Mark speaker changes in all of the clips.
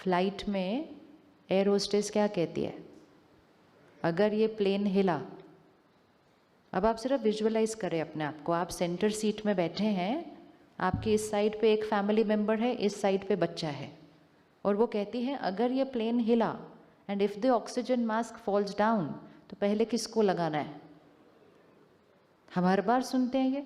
Speaker 1: Flight में air hostess क्या कहती है, अगर ये प्लेन हिला, अब आप सिर्फ विजुअलाइज करें अपने आप को, आप सेंटर सीट में बैठे हैं, आपकी इस साइड पे एक फैमिली मेम्बर है, इस साइड पे बच्चा है, और वो कहती है अगर ये प्लेन हिला and if the oxygen mask falls down तो पहले किसको लगाना है। हम हर बार सुनते हैं ये,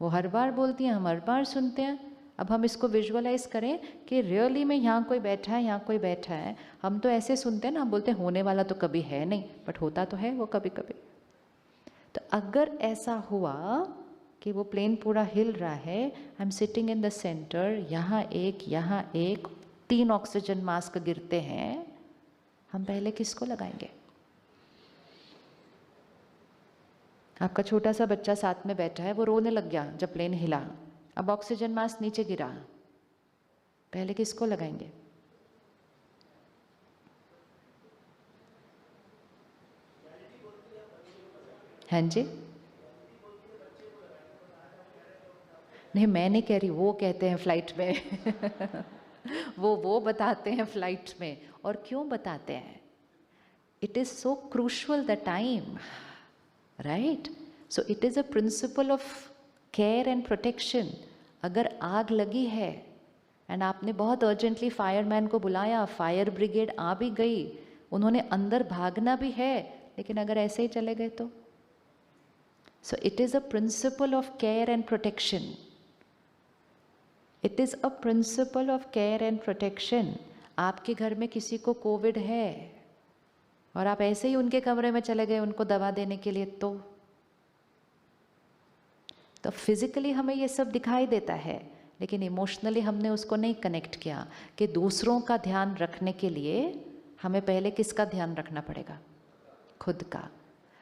Speaker 1: वो हर बार बोलती हैं, हम हर बार सुनते हैं। अब हम इसको विजुअलाइज करें कि रियली में यहाँ कोई बैठा है, यहाँ कोई बैठा है। हम तो ऐसे सुनते हैं ना, हम बोलते हैं होने वाला तो कभी है नहीं, बट होता तो है वो कभी कभी। तो अगर ऐसा हुआ कि वो प्लेन पूरा हिल रहा है, I am sitting in the centre, यहाँ एक 3 ऑक्सीजन मास्क गिरते हैं, हम पहले किसको लगाएंगे। आपका छोटा सा बच्चा साथ में बैठा है, वो रोने लग गया जब प्लेन हिला, अब ऑक्सीजन मास्क नीचे गिरा, पहले किसको लगाएंगे। हाँ जी, नहीं मैं नहीं कह रही, वो कहते हैं फ्लाइट में वो बताते हैं फ्लाइट में, और क्यों बताते हैं, it is so crucial the time, right. So it is a principle of care and protection. अगर आग लगी है एंड आपने बहुत अर्जेंटली फायरमैन को बुलाया, फायर ब्रिगेड आ भी गई, उन्होंने अंदर भागना भी है, लेकिन अगर ऐसे ही चले गए तो। So it is a principle of care and protection, it is a principle of care and protection. आपके घर में किसी को कोविड है और आप ऐसे ही उनके कमरे में चले गए उनको दवा देने के लिए, तो फिजिकली हमें ये सब दिखाई देता है, लेकिन इमोशनली हमने उसको नहीं कनेक्ट किया कि दूसरों का ध्यान रखने के लिए हमें पहले किसका ध्यान रखना पड़ेगा, खुद का।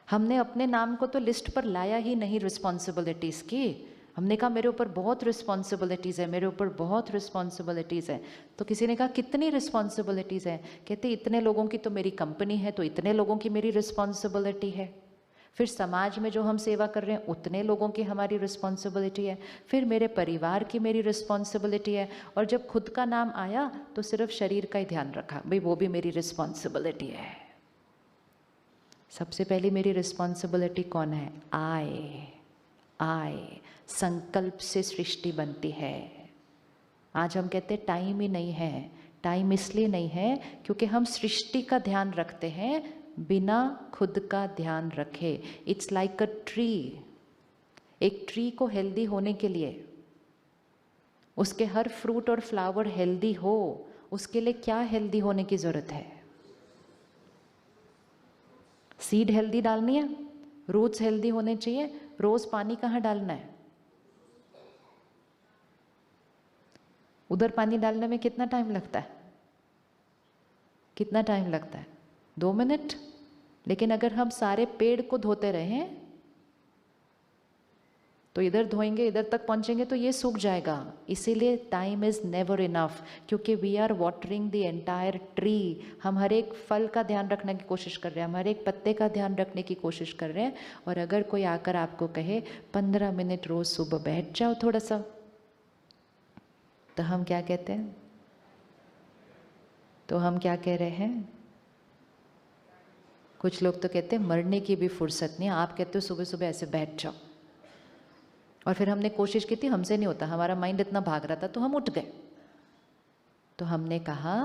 Speaker 1: हमने अपने नाम को तो लिस्ट पर लाया ही नहीं रिस्पॉन्सिबिलिटीज़ की, हमने कहा मेरे ऊपर बहुत रिस्पॉन्सिबिलिटीज़ है, मेरे ऊपर बहुत रिस्पॉन्सिबिलिटीज़ है। तो किसी ने कहा कितनी रिस्पॉन्सिबिलिटीज़ है, कहते इतने लोगों की तो मेरी कंपनी है, तो इतने लोगों की मेरी रिस्पॉन्सिबिलिटी है। फिर समाज में जो हम सेवा कर रहे हैं उतने लोगों की हमारी रिस्पॉन्सिबिलिटी है, फिर मेरे परिवार की मेरी रिस्पॉन्सिबिलिटी है, और जब खुद का नाम आया तो सिर्फ शरीर का ही ध्यान रखा, भाई वो भी मेरी रिस्पॉन्सिबिलिटी है। सबसे पहली मेरी रिस्पॉन्सिबिलिटी कौन है, आए संकल्प से सृष्टि बनती है। आज हम कहते हैं टाइम ही नहीं है, टाइम इसलिए नहीं है क्योंकि हम सृष्टि का ध्यान रखते हैं बिना खुद का ध्यान रखे। इट्स लाइक अ ट्री, एक ट्री को हेल्दी होने के लिए, उसके हर फ्रूट और फ्लावर हेल्दी हो, उसके लिए क्या हेल्दी होने की जरूरत है, सीड हेल्दी डालनी है, रूट्स हेल्दी होने चाहिए, रोज पानी कहाँ डालना है, उधर पानी डालने में कितना टाइम लगता है, कितना टाइम लगता है, 2 मिनट। लेकिन अगर हम सारे पेड़ को धोते रहें तो इधर धोएंगे इधर तक पहुंचेंगे तो ये सूख जाएगा। इसीलिए टाइम इज नेवर इनफ, क्योंकि we are watering the entire tree. हम हर एक फल का ध्यान रखने की कोशिश कर रहे हैं, हम हर एक पत्ते का ध्यान रखने की कोशिश कर रहे हैं, और अगर कोई आकर आपको कहे 15 मिनट रोज सुबह बैठ जाओ थोड़ा सा, तो हम क्या कहते हैं, तो हम क्या कह रहे हैं, कुछ लोग तो कहते हैं मरने की भी फुर्सत नहीं, आप कहते हो सुबह सुबह ऐसे बैठ जाओ। और फिर हमने कोशिश की थी, हमसे नहीं होता, हमारा माइंड इतना भाग रहा था तो हम उठ गए। तो हमने कहा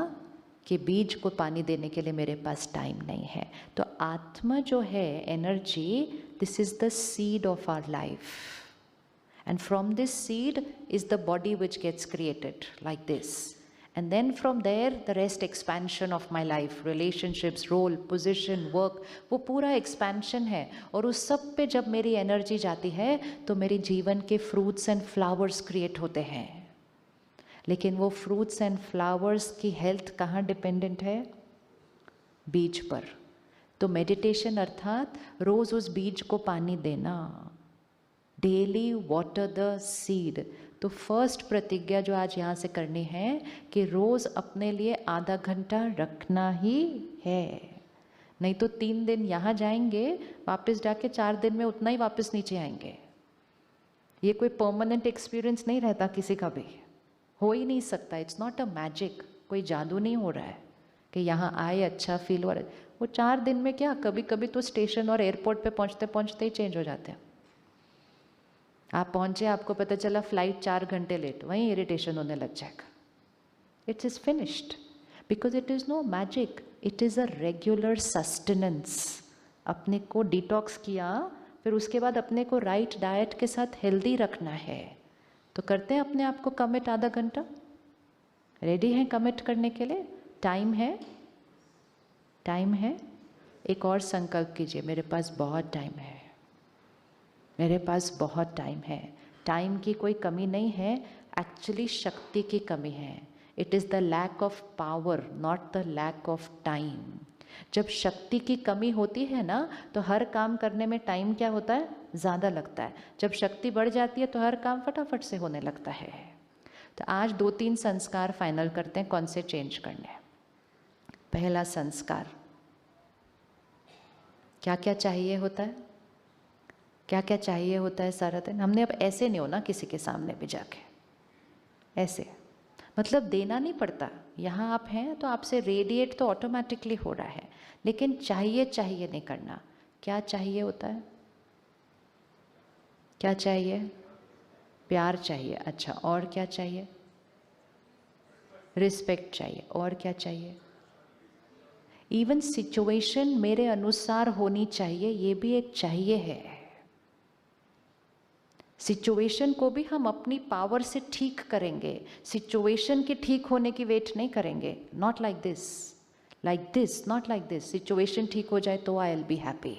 Speaker 1: कि बीज को पानी देने के लिए मेरे पास टाइम नहीं है। तो आत्मा जो है, energy, this is the seed of our life, and from this seed is the body which gets created like this, and then from there the rest expansion of my life, relationships, role, position, work, वो पूरा expansion है। और उस सब पे जब मेरी energy जाती है तो मेरे जीवन के fruits and flowers create होते हैं। लेकिन वो fruits and flowers की health कहाँ dependent है, बीज पर। तो meditation अर्थात रोज उस बीज को पानी देना, डेली वाटर द सीड। तो फर्स्ट प्रतिज्ञा जो आज यहाँ से करनी है कि रोज अपने लिए आधा घंटा रखना ही है, नहीं तो 3 दिन यहाँ जाएंगे, वापस जाके 4 दिन में उतना ही वापस नीचे आएंगे। ये कोई परमानेंट एक्सपीरियंस नहीं रहता किसी का भी, हो ही नहीं सकता, इट्स नॉट अ मैजिक। कोई जादू नहीं हो रहा है कि यहाँ आए अच्छा फील हो रहा है। वो 4 दिन में क्या, कभी कभी तो स्टेशन और एयरपोर्ट पे पहुँचते पहुँचते ही चेंज हो जाते हैं। आप पहुँचे, आपको पता चला फ्लाइट 4 घंटे लेट, वहीं इरिटेशन होने लग जाएगा। It is finished because it is no magic, it is a regular sustenance. अपने को डिटॉक्स किया, फिर उसके बाद अपने को राइट डाइट के साथ हेल्दी रखना है। तो करते हैं अपने आप को कमिट आधा घंटा। रेडी हैं कमिट करने के लिए? टाइम है, टाइम है। एक और संकल्प कीजिए, मेरे पास बहुत टाइम है, मेरे पास बहुत टाइम है। टाइम की कोई कमी नहीं है, एक्चुअली शक्ति की कमी है। It is the lack of power, not the lack of time. जब शक्ति की कमी होती है ना, तो हर काम करने में टाइम क्या होता है, ज़्यादा लगता है। जब शक्ति बढ़ जाती है तो हर काम फटाफट से होने लगता है। तो आज 2-3 संस्कार फाइनल करते हैं, कौन से चेंज करने हैं। पहला संस्कार, क्या क्या चाहिए होता है, क्या क्या चाहिए होता है सारा दिन। हमने अब ऐसे नहीं होना किसी के सामने भी जाके, ऐसे मतलब देना नहीं पड़ता। यहाँ आप हैं तो आपसे रेडिएट तो ऑटोमेटिकली हो रहा है, लेकिन चाहिए चाहिए नहीं करना। क्या चाहिए होता है, क्या चाहिए, प्यार चाहिए। अच्छा, और क्या चाहिए, रिस्पेक्ट चाहिए। और क्या चाहिए, इवन सिचुएशन मेरे अनुसार होनी चाहिए, ये भी एक चाहिए है। सिचुएशन को भी हम अपनी पावर से ठीक करेंगे, सिचुएशन के ठीक होने की वेट नहीं करेंगे। Not like this, not like this. Situation ठीक हो जाए तो आई विल बी हैप्पी,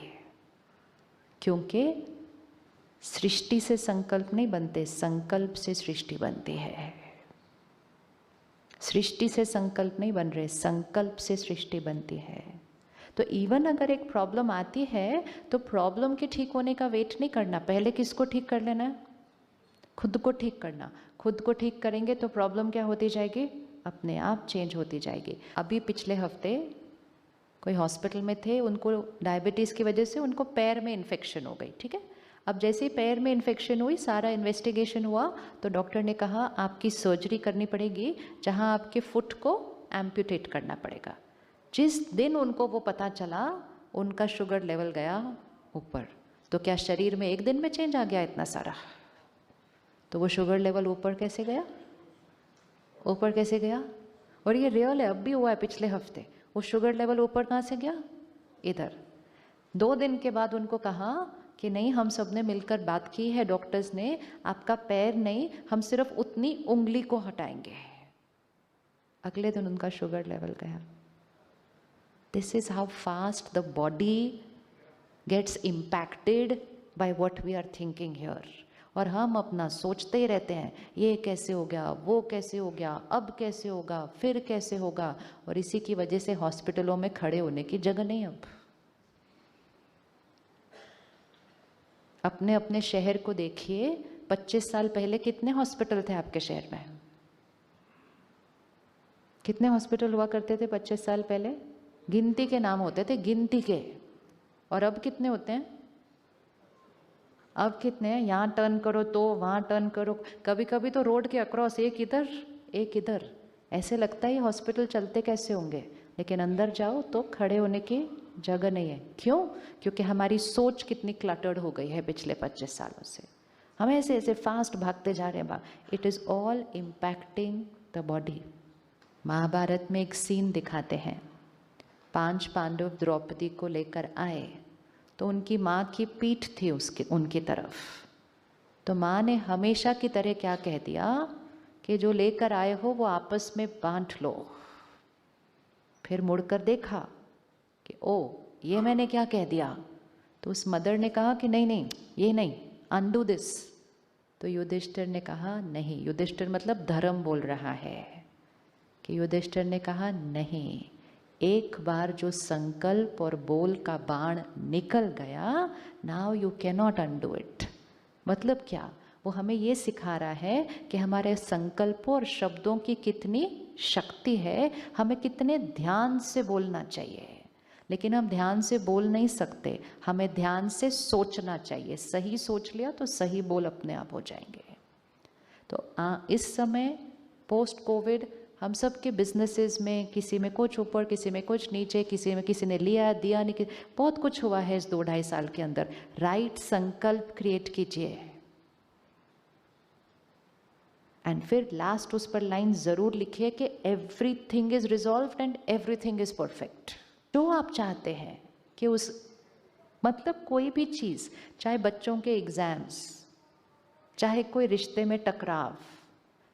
Speaker 1: क्योंकि सृष्टि से संकल्प नहीं बनते, संकल्प से सृष्टि बनती है। सृष्टि से संकल्प नहीं बन रहे, संकल्प से सृष्टि बनती है। तो इवन अगर एक प्रॉब्लम आती है तो प्रॉब्लम के ठीक होने का वेट नहीं करना, पहले किसको ठीक कर लेना है, खुद को ठीक करना। खुद को ठीक करेंगे तो प्रॉब्लम क्या होती जाएगी, अपने आप चेंज होती जाएगी। अभी पिछले हफ्ते कोई हॉस्पिटल में थे, उनको डायबिटीज़ की वजह से उनको पैर में इन्फेक्शन हो गई, ठीक है। अब जैसे ही पैर में इन्फेक्शन हुई, सारा इन्वेस्टिगेशन हुआ, तो डॉक्टर ने कहा आपकी सर्जरी करनी पड़ेगी, जहां आपके फुट को एम्प्यूटेट करना पड़ेगा। जिस दिन उनको वो पता चला, उनका शुगर लेवल गया ऊपर। तो क्या शरीर में एक दिन में चेंज आ गया इतना सारा? तो वो शुगर लेवल ऊपर कैसे गया, ऊपर कैसे गया? और ये रियल है, अब भी हुआ है पिछले हफ्ते। वो शुगर लेवल ऊपर कहाँ से गया, इधर। 2 दिन के बाद उनको कहा कि नहीं, हम सब ने मिलकर बात की है, डॉक्टर्स ने, आपका पैर नहीं, हम सिर्फ उतनी उंगली को हटाएंगे। अगले दिन उनका शुगर लेवल गया। This is how fast the body gets impacted by what we are thinking here. और हम अपना सोचते ही रहते हैं, ये कैसे हो गया, वो कैसे हो गया, अब कैसे होगा, फिर कैसे होगा। और इसी की वजह से हॉस्पिटलों में खड़े होने की जगह नहीं। अब अपने अपने शहर को देखिए, 25 साल पहले कितने हॉस्पिटल थे आपके शहर में? कितने हॉस्पिटल हुआ करते थे 25 साल पहले? गिनती के नाम होते थे, गिनती के। और अब कितने होते हैं? अब कितने हैं? यहाँ टर्न करो तो वहाँ टर्न करो, कभी कभी तो रोड के अक्रॉस एक इधर एक इधर। ऐसे लगता है ये हॉस्पिटल चलते कैसे होंगे, लेकिन अंदर जाओ तो खड़े होने की जगह नहीं है। क्यों? क्योंकि हमारी सोच कितनी क्लटर्ड हो गई है पिछले 25 सालों से। हम ऐसे ऐसे फास्ट भागते जा रहे हैं। It is all impacting the body. Mahabharat में एक सीन दिखाते हैं, 5 पांडव द्रौपदी को लेकर आए, तो उनकी माँ की पीठ थी उनकी तरफ। तो माँ ने हमेशा की तरह क्या कह दिया कि जो लेकर आए हो वो आपस में बांट लो। फिर मुड़कर देखा कि ओ, ये मैंने क्या कह दिया। तो उस मदर ने कहा कि नहीं नहीं, ये नहीं, अनडू दिस। तो युधिष्ठिर ने कहा नहीं, युधिष्ठिर मतलब धर्म बोल रहा है, कि युधिष्ठिर ने कहा नहीं, एक बार जो संकल्प और बोल का बाण निकल गया, now you can not undo it. मतलब क्या? वो हमें ये सिखा रहा है कि हमारे संकल्पों और शब्दों की कितनी शक्ति है, हमें कितने ध्यान से बोलना चाहिए। लेकिन हम ध्यान से बोल नहीं सकते, हमें ध्यान से सोचना चाहिए। सही सोच लिया तो सही बोल अपने आप हो जाएंगे। तो इस समय पोस्ट कोविड हम सब के बिजनेसेस में किसी में कुछ ऊपर, किसी में कुछ नीचे, किसी ने लिया दिया नहीं, बहुत कुछ हुआ है इस 2-2.5 साल के अंदर। राइट संकल्प क्रिएट कीजिए एंड फिर लास्ट उस पर लाइन जरूर लिखिए कि everything is resolved and everything is perfect. जो आप चाहते हैं कि उस मतलब कोई भी चीज, चाहे बच्चों के एग्जाम्स, चाहे कोई रिश्ते में टकराव,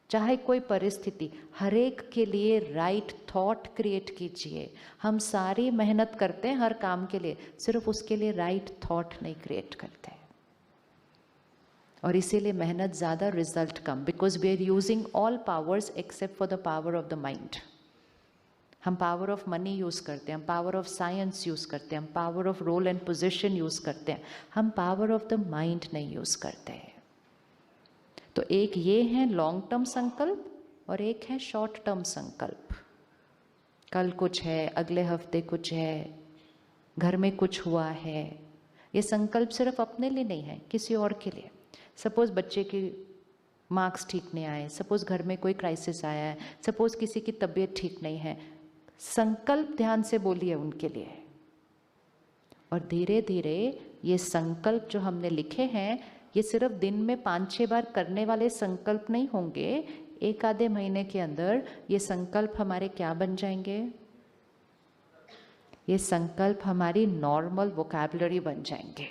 Speaker 1: चाहे कोई परिस्थिति, हर एक के लिए राइट थॉट क्रिएट कीजिए। हम सारी मेहनत करते हैं हर काम के लिए, सिर्फ उसके लिए राइट थॉट नहीं क्रिएट करते, और इसीलिए मेहनत ज़्यादा, रिजल्ट कम, because we are using all powers except for the power of the mind. हम पावर ऑफ मनी यूज़ करते हैं, हम पावर ऑफ साइंस यूज़ करते हैं, हम power of role and position use करते हैं, हम पावर ऑफ द माइंड नहीं यूज़ करते हैं। तो एक ये है लॉन्ग टर्म संकल्प और एक है शॉर्ट टर्म संकल्प। कल कुछ है, अगले हफ्ते कुछ है, घर में कुछ हुआ है। ये संकल्प सिर्फ अपने लिए नहीं है, किसी और के लिए। सपोज बच्चे की मार्क्स ठीक नहीं आए, सपोज घर में कोई क्राइसिस आया है, सपोज किसी की तबीयत ठीक नहीं है, संकल्प ध्यान से बोलिए उनके लिए। और धीरे धीरे ये संकल्प जो हमने लिखे हैं, ये सिर्फ दिन में 5-6 बार करने वाले संकल्प नहीं होंगे। एक आधे महीने के अंदर ये संकल्प हमारे क्या बन जाएंगे? ये संकल्प हमारी नॉर्मल वोकैबुलरी बन जाएंगे।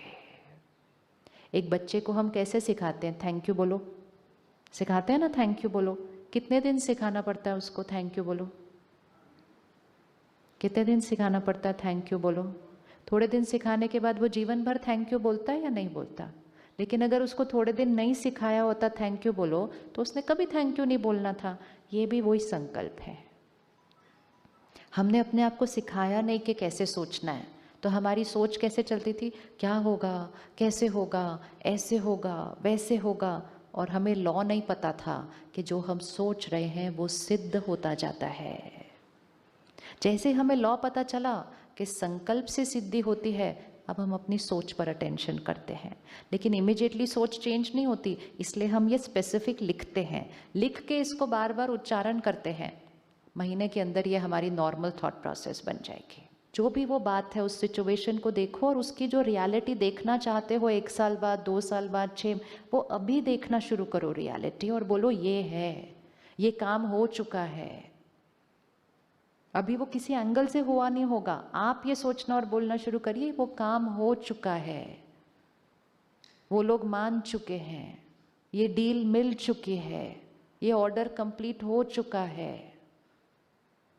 Speaker 1: एक बच्चे को हम कैसे सिखाते हैं? थैंक यू बोलो, सिखाते हैं ना, थैंक यू बोलो। कितने दिन सिखाना पड़ता है उसको थैंक यू बोलो? कितने दिन सिखाना पड़ता है थैंक यू बोलो? थोड़े दिन सिखाने के बाद वो जीवन भर थैंक यू बोलता है या नहीं बोलता? लेकिन अगर उसको थोड़े दिन नहीं सिखाया होता थैंक यू बोलो, तो उसने कभी थैंक यू नहीं बोलना था। ये भी वही संकल्प है। हमने अपने आप को सिखाया नहीं कि कैसे सोचना है, तो हमारी सोच कैसे चलती थी? क्या होगा, कैसे होगा, ऐसे होगा, वैसे होगा। और हमें लॉ नहीं पता था कि जो हम सोच रहे हैं वो सिद्ध होता जाता है। जैसे हमें लॉ पता चला कि संकल्प से सिद्धि होती है, अब हम अपनी सोच पर अटेंशन करते हैं। लेकिन इमिडिएटली सोच चेंज नहीं होती, इसलिए हम ये स्पेसिफिक लिखते हैं, लिख के इसको बार बार उच्चारण करते हैं। महीने के अंदर ये हमारी नॉर्मल थॉट प्रोसेस बन जाएगी। जो भी वो बात है, उस सिचुएशन को देखो और उसकी जो रियलिटी देखना चाहते हो 1 साल बाद, 2 साल बाद, 6, वो अभी देखना शुरू करो रियलिटी, और बोलो ये है, ये काम हो चुका है। अभी वो किसी एंगल से हुआ नहीं होगा, आप ये सोचना और बोलना शुरू करिए वो काम हो चुका है, वो लोग मान चुके हैं, ये डील मिल चुकी है, ये ऑर्डर कंप्लीट हो चुका है।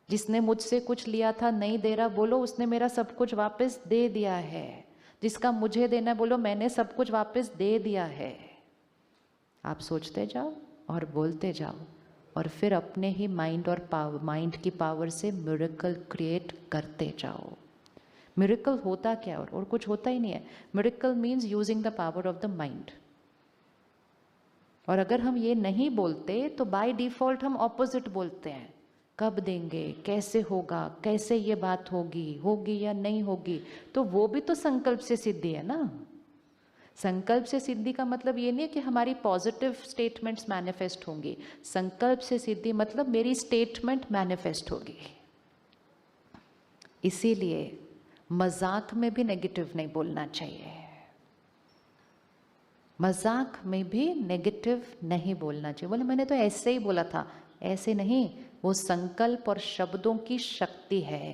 Speaker 1: जिसने मुझसे कुछ लिया था नहीं दे रहा, बोलो उसने मेरा सब कुछ वापस दे दिया है। जिसका मुझे देना, बोलो मैंने सब कुछ वापस दे दिया है। आप सोचते जाओ और बोलते जाओ, और फिर अपने ही माइंड और माइंड की पावर से मिरेकल क्रिएट करते जाओ। मिरेकल होता क्या और कुछ होता ही नहीं है। Miracle means using the power of the mind. और अगर हम ये नहीं बोलते तो बाय डिफॉल्ट हम ऑपोजिट बोलते हैं। कब देंगे, कैसे होगा, कैसे ये बात होगी, होगी या नहीं होगी, तो वो भी तो संकल्प से सिद्धि है ना। संकल्प से सिद्धि का मतलब ये नहीं है कि हमारी पॉजिटिव स्टेटमेंट्स मैनिफेस्ट होंगी। संकल्प से सिद्धि मतलब मेरी स्टेटमेंट मैनिफेस्ट होगी। इसीलिए मजाक में भी नेगेटिव नहीं बोलना चाहिए। मजाक में भी नेगेटिव नहीं बोलना चाहिए। बोले मैंने तो ऐसे ही बोला था, ऐसे नहीं, वो संकल्प और शब्दों की शक्ति है।